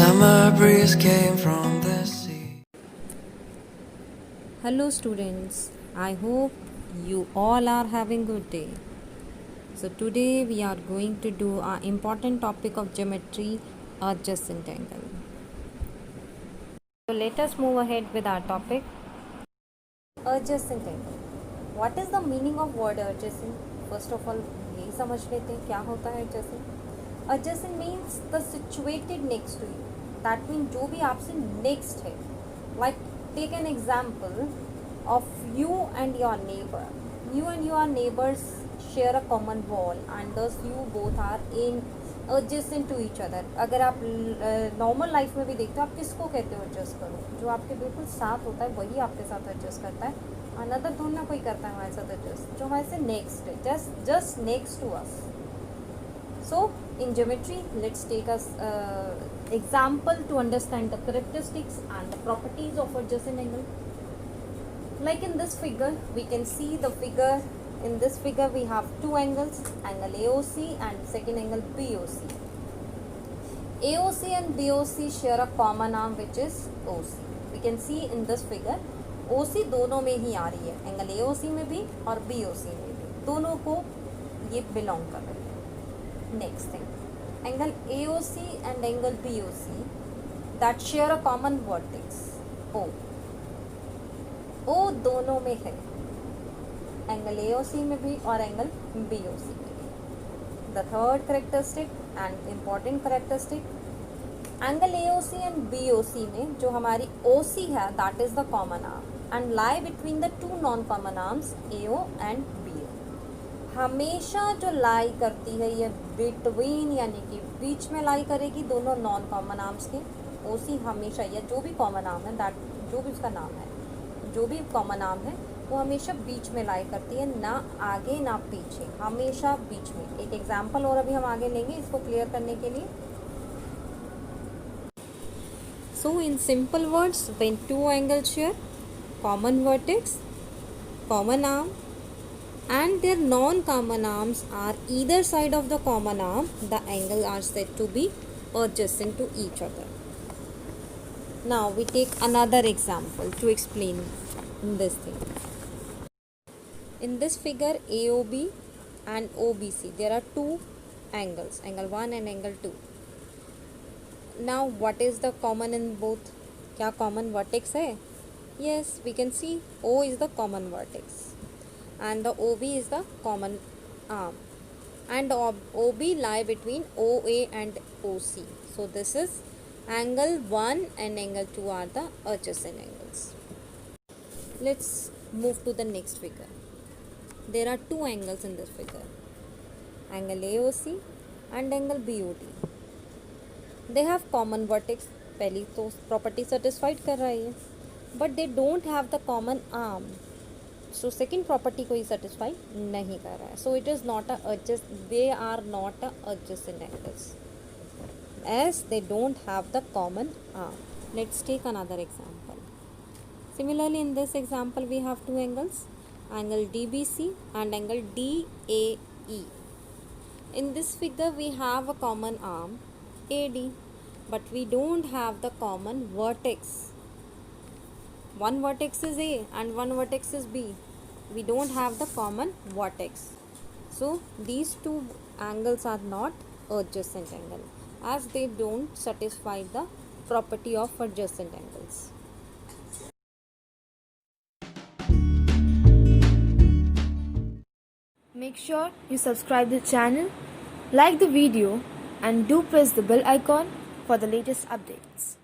summer breeze came from the sea. Hello students, I hope you all are having good day. So today we are going to do our important topic of geometry, adjacent angle. So let us move ahead with our topic, adjacent angle. What is the meaning of word adjacent? First of all यही समझ लेते हैं क्या होता है adjacent. Adjacent means the situated next to you. That means जो भी आपसे next है. Like take an example of you and your neighbor. You and your neighbors share a common wall and thus you both are in adjacent to each other. अगर आप normal life में भी देखते हो आप किसको कहते हो एडजस्ट करो, जो आपके बिल्कुल साथ होता है वही आपके साथ एडजस्ट करता है. अनदर थोड़ा ना कोई करता है हमारे साथ एडजस्ट, जो हमारे से नेक्स्ट है, just next to us. So in geometry, let's take as example to understand the characteristics and the properties of adjacent angle. Like in this figure, we can see the figure. In this figure, we have two angles, angle AOC and second angle BOC. AOC and BOC share a common arm which is OC. We can see in this figure, OC दोनों में ही आ रही है, angle AOC में भी और BOC में भी, दोनों को ये बिलोंग कर रही है. Next thing, angle AOC and angle BOC that share a common vertex O. O दोनों में है, एंगल AOC में भी और एंगल BOC में भी. The third characteristic and important characteristic, angle AOC and BOC में जो हमारी OC है that is the common arm and lie between the two non-common arms AO and BO. हमेशा जो लाई करती है ये बिटवीन यानी कि बीच में लाई करेगी दोनों नॉन कॉमन आर्म्स के. ओसी हमेशा या जो भी कॉमन आर्म है दैट जो भी उसका नाम है, जो भी कॉमन आर्म है वो हमेशा बीच में लाई करती है, ना आगे ना पीछे, हमेशा बीच में. एक एग्जांपल और अभी हम आगे लेंगे इसको क्लियर करने के लिए. So in simple words, when two angles share common vertex, common arm and their non-common arms are either side of the common arm, the angle are said to be adjacent to each other. Now we take another example to explain this thing. In this figure AOB and OBC, there are two angles, angle 1 and angle 2. Now what is the common in both? क्या common vertex है? Yes, we can see O is the common vertex and the OB is the common arm and OB lie between OA and OC. So this is angle 1 and angle 2 are the adjacent angles. Let's move to the next figure. There are two angles in this figure, angle AOC and angle BOD. They have common vertex, पहली तो property satisfied कर रही है, but they don't have the common arm. So second property को ही satisfy नहीं कर रहा है. So it is not they are not adjacent angles as they don't have the common arm. Let's take another example. Similarly, in this example we have two angles, angle DBC and angle DAE. In this figure we have a common arm AD, but we don't have the common vertex. One vertex is A and one vertex is B. We don't have the common vertex. So these two angles are not adjacent angle as they don't satisfy the property of adjacent angles. Make sure you subscribe the channel, like the video and do press the bell icon for the latest updates.